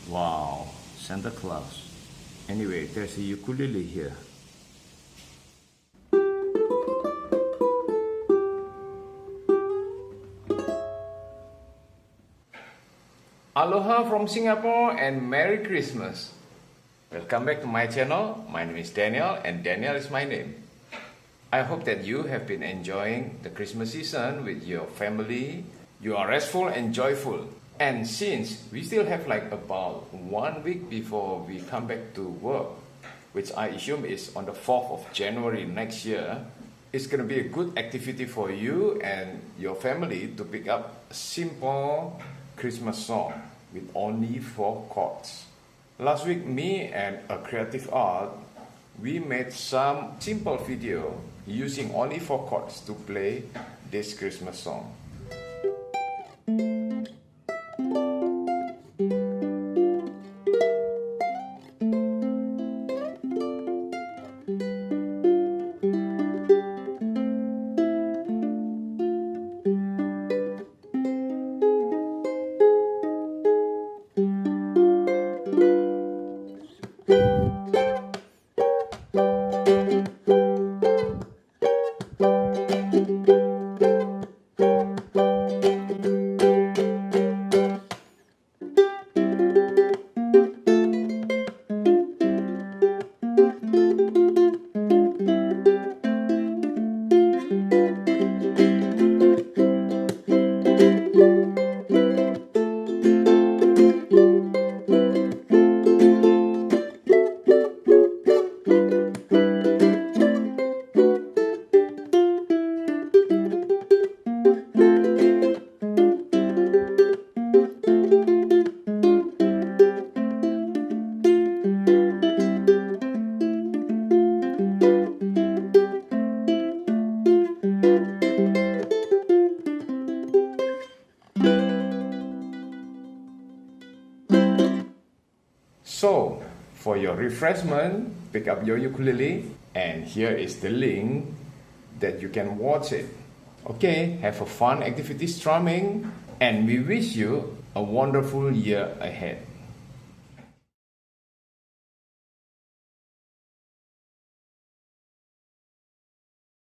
Wow, Santa Claus. Anyway, there's a ukulele here. Aloha from Singapore and Merry Christmas. Welcome back to my channel. My name is Daniel and Daniel is my name. I hope that you have been enjoying the Christmas season with your family. You are restful and joyful. And since we still have like about 1 week before we come back to work, which I assume is on the 4th of January next year, it's going to be a good activity for you and your family to pick up a simple Christmas song with only 4 chords. Last week, me and a creative art, we made some simple video using only 4 chords to play this Christmas song. So, for your refreshment, pick up your ukulele and here is the link that you can watch it. Okay, have a fun activity strumming and we wish you a wonderful year ahead.